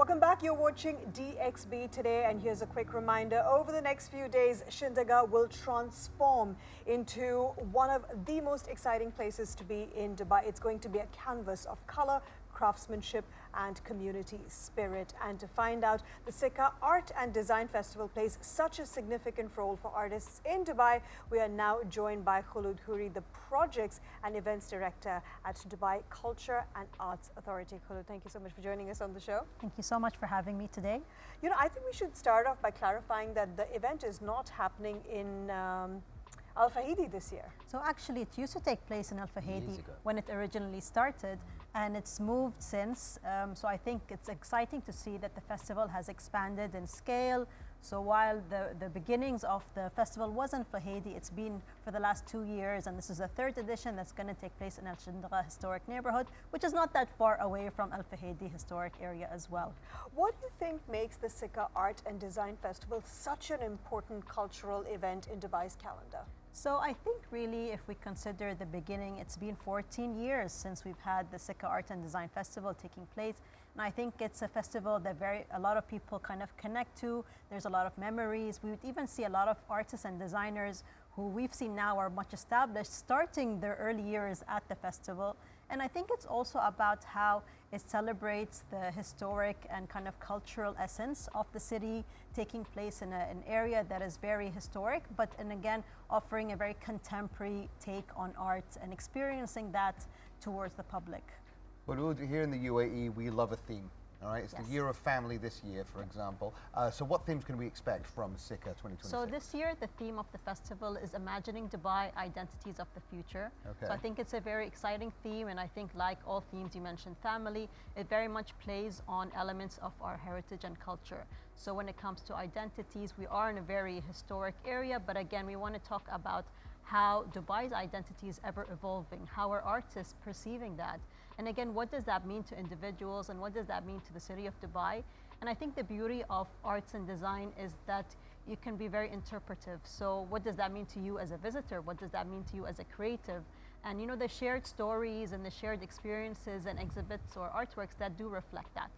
Welcome back. You're watching DXB today, and here's a quick reminder. Over the next few days, Shindaga will transform into one of the most exciting places to be in Dubai. It's going to be a canvas of color, craftsmanship and community spirit. And to find out, the Sikka Art and Design Festival plays such a significant role for artists in Dubai. We are now joined by Khulood Khoory, the Projects and Events Director at Dubai Culture and Arts Authority. Khulood, thank you so much for joining us on the show. Thank you so much for having me today. You know, I think we should start off by clarifying that the event is not happening in Al Fahidi this year. So actually it used to take place in Al Fahidi when it originally started, and it's moved since. So I think it's exciting to see that the festival has expanded in scale. So while the beginnings of the festival was in Fahidi, it's been for the last 2 years, and this is the 3rd edition that's going to take place in Al Shindaga Historic Neighborhood, which is not that far away from Al Fahidi Historic Area as well. What do you think makes the Sikka Art and Design Festival such an important cultural event in Dubai's calendar? So I think really if we consider the beginning, it's been 14 years since we've had the Sikka Art and Design Festival taking place. And I think it's a festival that a lot of people kind of connect to. There's a lot of memories. We would even see a lot of artists and designers who we've seen now are much established, starting their early years at the festival. And I think it's also about how it celebrates the historic and kind of cultural essence of the city, taking place in an area that is very historic, but and again, offering a very contemporary take on art and experiencing that towards the public. Well, here in the UAE, we love a theme. All right, it's the Year of Family this year, for example. So what themes can we expect from Sikka 2026? So this year, the theme of the festival is Imagining Dubai, Identities of the Future. Okay. So I think it's a very exciting theme, and I think like all themes you mentioned, family, it very much plays on elements of our heritage and culture. So when it comes to identities, we are in a very historic area, but again, we want to talk about how Dubai's identity is ever evolving, how are artists perceiving that? And again, what does that mean to individuals, and what does that mean to the city of Dubai? And I think the beauty of arts and design is that you can be very interpretive. So what does that mean to you as a visitor? What does that mean to you as a creative? And you know, the shared stories and the shared experiences and exhibits or artworks that do reflect that.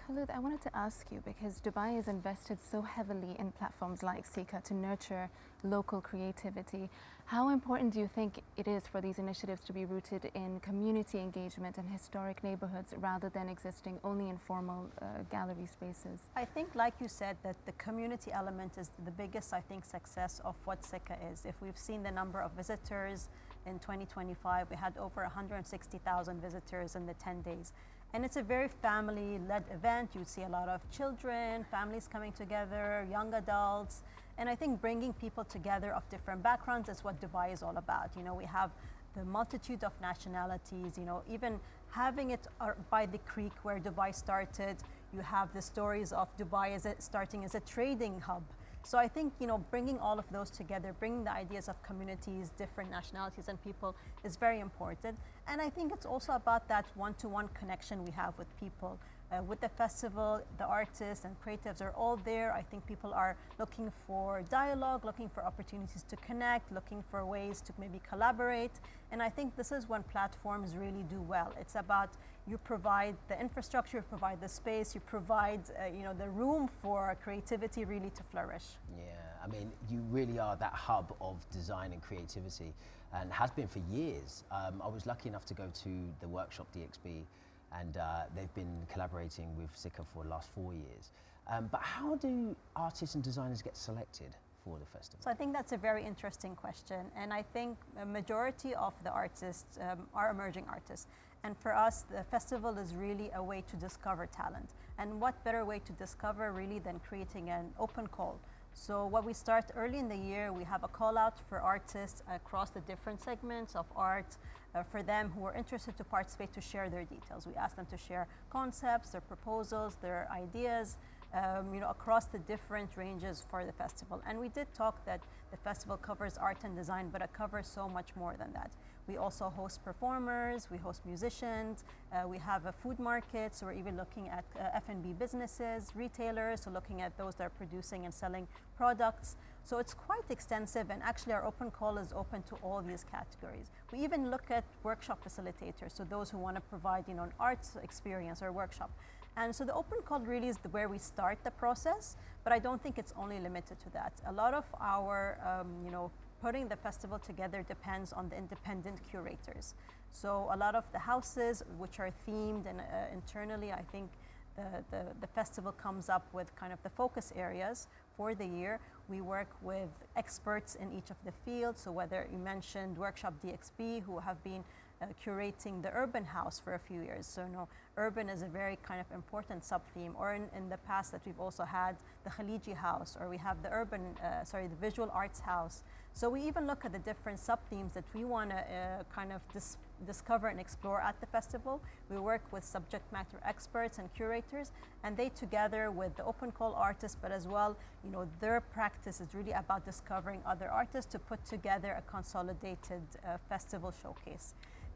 Khulood, I wanted to ask you, because Dubai has invested so heavily in platforms like Sikka to nurture local creativity. How important do you think it is for these initiatives to be rooted in community engagement and historic neighborhoods rather than existing only in formal gallery spaces? I think, like you said, that the community element is the biggest, I think, success of what Sikka is. If we've seen the number of visitors in 2025, we had over 160,000 visitors in the 10 days. And it's a very family-led event. You see a lot of children, families coming together, young adults. And I think bringing people together of different backgrounds is what Dubai is all about. You know, we have the multitude of nationalities, you know, even having it by the creek where Dubai started. You have the stories of Dubai starting as a trading hub. So I think, you know, bringing all of those together, bringing the ideas of communities, different nationalities and people is very important. And I think it's also about that one-to-one connection we have with people. With the festival, the artists and creatives are all there. I think people are looking for dialogue, looking for opportunities to connect, looking for ways to maybe collaborate. And I think this is when platforms really do well. It's about you provide the infrastructure, you provide the space, you provide you know, the room for creativity really to flourish. Yeah, I mean, you really are that hub of design and creativity, and has been for years. I was lucky enough to go to the workshop DXB, and they've been collaborating with Sikka for the last 4 years. But how do artists and designers get selected for the festival? So I think that's a very interesting question, and I think a majority of the artists are emerging artists. And for us, the festival is really a way to discover talent. And what better way to discover really than creating an open call? So what we start early in the year, we have a call out for artists across the different segments of art, for them who are interested to participate to share their details. We ask them to share concepts, their proposals, their ideas, you know, across the different ranges for the festival. And we did talk that the festival covers art and design, but it covers so much more than that. We also host performers, we host musicians, we have a food market, so we're even looking at F&B businesses, retailers, so looking at those that are producing and selling products. So it's quite extensive, and actually our open call is open to all these categories. We even look at workshop facilitators, so those who want to provide, you know, an arts experience or workshop. And so the open call really is where we start the process, but I don't think it's only limited to that. A lot of our, putting the festival together depends on the independent curators. So a lot of the houses which are themed and internally, I think the festival comes up with kind of the focus areas for the year. We work with experts in each of the fields. So whether you mentioned Workshop DXB, who have been curating the urban house for a few years. So urban is a very kind of important sub-theme. Or in the past that we've also had the Khaliji house, or we have the the visual arts house. So we even look at the different sub-themes that we want to kind of discover and explore at the festival. We work with subject matter experts and curators, and they together with the open call artists, but as well, their practice is really about discovering other artists to put together a consolidated festival showcase.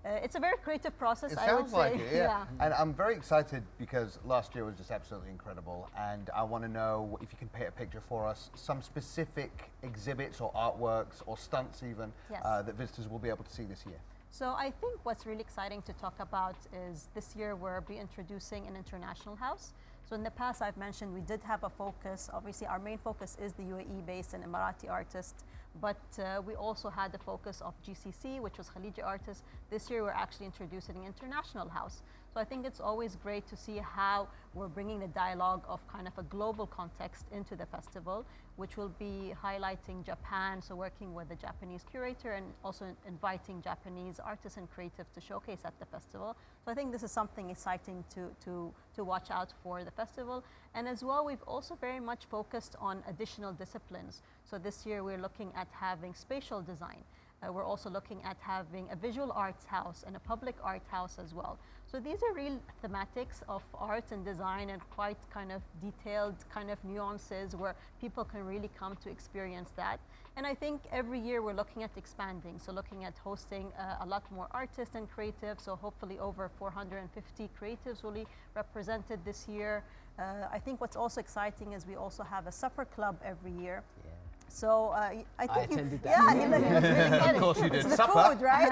It's a very creative process, it I would sounds say. like it, yeah. And I'm very excited because last year was just absolutely incredible, and I want to know if you can paint a picture for us, some specific exhibits or artworks or stunts even that visitors will be able to see this year. So I think what's really exciting to talk about is this year we'll be introducing an international house. So in the past I've mentioned we did have a focus. Obviously our main focus is the UAE based and Emirati artists, but we also had the focus of GCC, which was Khaliji artists. This year we're actually introducing an international house. So I think it's always great to see how we're bringing the dialogue of kind of a global context into the festival, which will be highlighting Japan, so working with the Japanese curator and also inviting Japanese artists and creatives to showcase at the festival. So I think this is something exciting to watch out for the festival. And as well, we've also very much focused on additional disciplines. So this year we're looking at having spatial design. We're also looking at having a visual arts house and a public art house as well. So these are real thematics of art and design and quite kind of detailed kind of nuances where people can really come to experience that. And I think every year we're looking at expanding. So looking at hosting a lot more artists and creatives. So hopefully over 450 creatives will be represented this year. I think what's also exciting is we also have a supper club every year. Yeah. So I think I attended that. Yeah, it was really good. Of course you did. It's the Supper. food, right?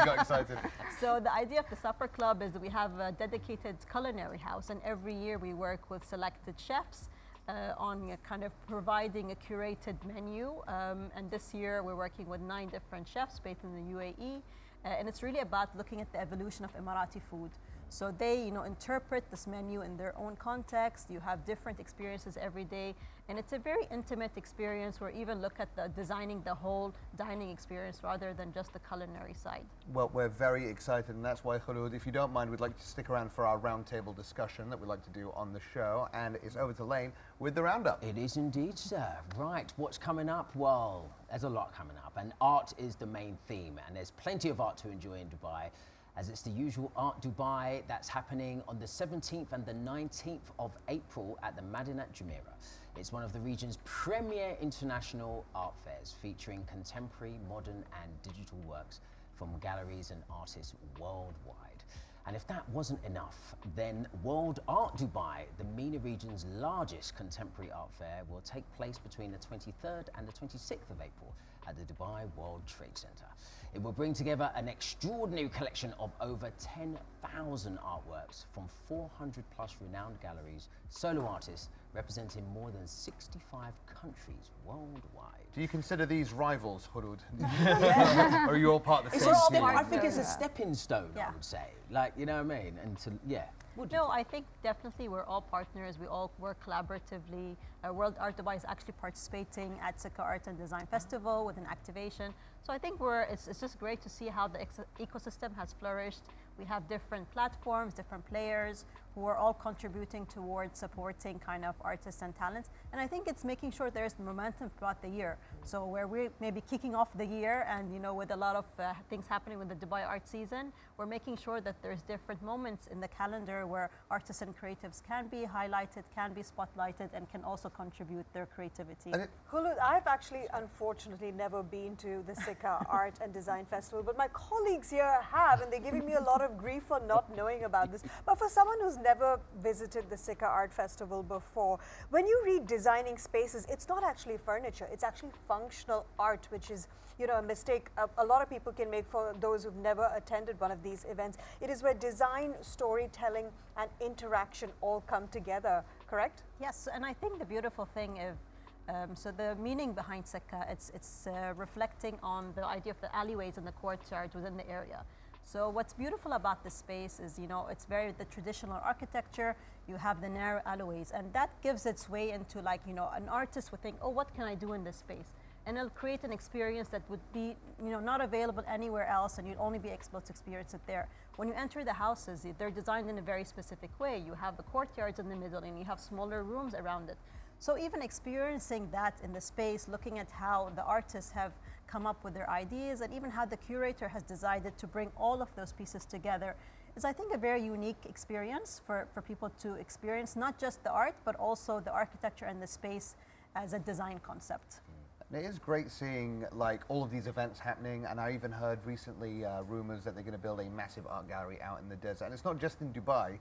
Got excited. So the idea of the supper club is that we have a dedicated culinary house, and every year we work with selected chefs on kind of providing a curated menu. And this year we're working with 9 different chefs based in the UAE, and it's really about looking at the evolution of Emirati food. So they, interpret this menu in their own context. You have different experiences every day, and it's a very intimate experience where even look at the designing the whole dining experience rather than just the culinary side. Well, we're very excited, and that's why, Khulood, if you don't mind, we'd like to stick around for our roundtable discussion that we like to do on the show, and it's over to Lane with the roundup. It is indeed, sir. Right, what's coming up? Well, there's a lot coming up, and art is the main theme, and there's plenty of art to enjoy in Dubai, as it's the usual Art Dubai that's happening on the 17th and the 19th of April at the Madinat Jumeirah. It's one of the region's premier international art fairs featuring contemporary, modern and digital works from galleries and artists worldwide. And if that wasn't enough, then World Art Dubai, the MENA region's largest contemporary art fair, will take place between the 23rd and the 26th of April at the Dubai World Trade Center. It will bring together an extraordinary collection of over 10,000 artworks from 400 plus renowned galleries, solo artists representing more than 65 countries worldwide. Do you consider these rivals, Khulood? Or are you all part of the It's same a team? I think it's a stepping stone, I would say. Like, you know what I mean? And to, No, I think definitely we're all partners. We all work collaboratively. World Art Dubai is actually participating at Sikka Art Design Festival with an activation. So I think it's just great to see how the ecosystem has flourished. We have different platforms, different players who are all contributing towards supporting kind of artists and talents. And I think it's making sure there's momentum throughout the year. So where we're maybe kicking off the year and, with a lot of things happening with the Dubai art season, we're making sure that there's different moments in the calendar where artists and creatives can be highlighted, can be spotlighted, and can also contribute their creativity. Khulood, I've actually unfortunately never been to the Sikka Art and Design Festival, but my colleagues here have, and they're giving me a lot of of grief for not knowing about this. But for someone who's never visited the Sikka Art Festival before, when you read designing spaces, it's not actually furniture, it's actually functional art, which is, you know, a mistake a lot of people can make for those who've never attended one of these events. It is where design, storytelling, and interaction all come together, correct? Yes, and I think the beautiful thing is, so the meaning behind Sikka, it's reflecting on the idea of the alleyways and the courtyards within the area. So what's beautiful about this space is, you know, it's very the traditional architecture. You have the narrow alleyways, and that gives its way into, like, you know, an artist would think, oh, what can I do in this space? And it'll create an experience that would be, you know, not available anywhere else, and you'd only be able to experience it there. When you enter the houses, they're designed in a very specific way. You have the courtyards in the middle, and you have smaller rooms around it. So even experiencing that in the space, looking at how the artists have come up with their ideas, and even how the curator has decided to bring all of those pieces together, is, I think, a very unique experience for people to experience, not just the art, but also the architecture and the space as a design concept. It is great seeing, like, all of these events happening, and I even heard recently rumors that they're going to build a massive art gallery out in the desert. And it's not just in Dubai.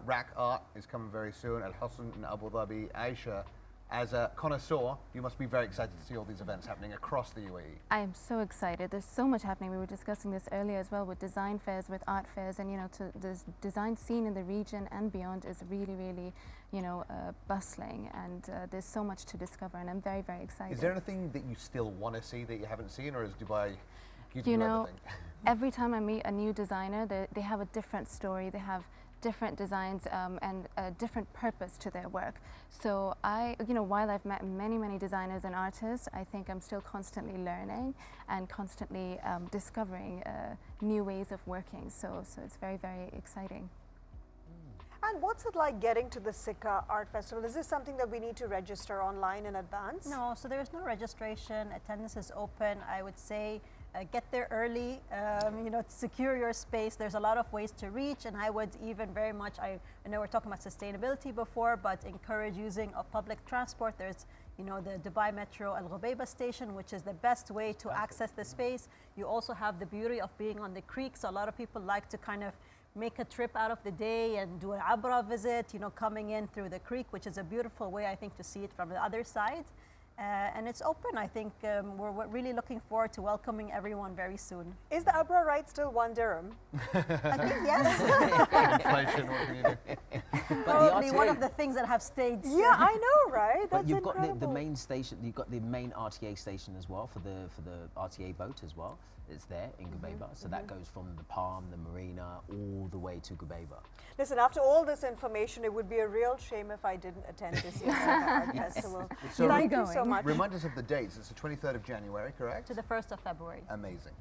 Rack Art is coming very soon. Al Husn in Abu Dhabi. Aisha, as a connoisseur, you must be very excited to see all these events happening across the UAE. I am so excited. There's so much happening. We were discussing this earlier as well, with design fairs, with art fairs, and, you know, this design scene in the region and beyond is really, really, you know, bustling, and there's so much to discover, and I'm very, very excited. Is there anything that you still want to see that you haven't seen, or is Dubai giving you you know, everything? Every time I meet a new designer, they have a different story. They have different designs and a different purpose to their work. So you know, while I've met many, many designers and artists, I think I'm still constantly learning and constantly discovering new ways of working. So it's very, very exciting. And what's it like getting to the Sikka Art Festival? Is this something that we need to register online in advance? No, so there's no registration. Attendance is open. I would say get there early, you know, to secure your space. There's a lot of ways to reach, and I would even very much, I know we're talking about sustainability before, but encourage using of public transport. There's, you know, the Dubai Metro Al Ghubaiba station, which is the best way to access the space. You also have the beauty of being on the creek, so a lot of people like to kind of make a trip out of the day and do an Abra visit, you know, coming in through the creek, which is a beautiful way, I think, to see it from the other side. And it's open. I think we're really looking forward to welcoming everyone very soon. Is the Abra ride still 1 dirham? I think yes. Inflation, what can you do? Probably one of the things that have stayed. Yeah, I know, right? That's But you've incredible. got the main station. You've got the main RTA station as well for the RTA boat as well. It's there in Ghubaiba, so that goes from the Palm, the marina, all the way to Ghubaiba. Listen, after all this information, it would be a real shame if I didn't attend this year's Art Festival. So Thank you so much. Remind us of the dates. It's the 23rd of January, correct? To the 1st of February. Amazing.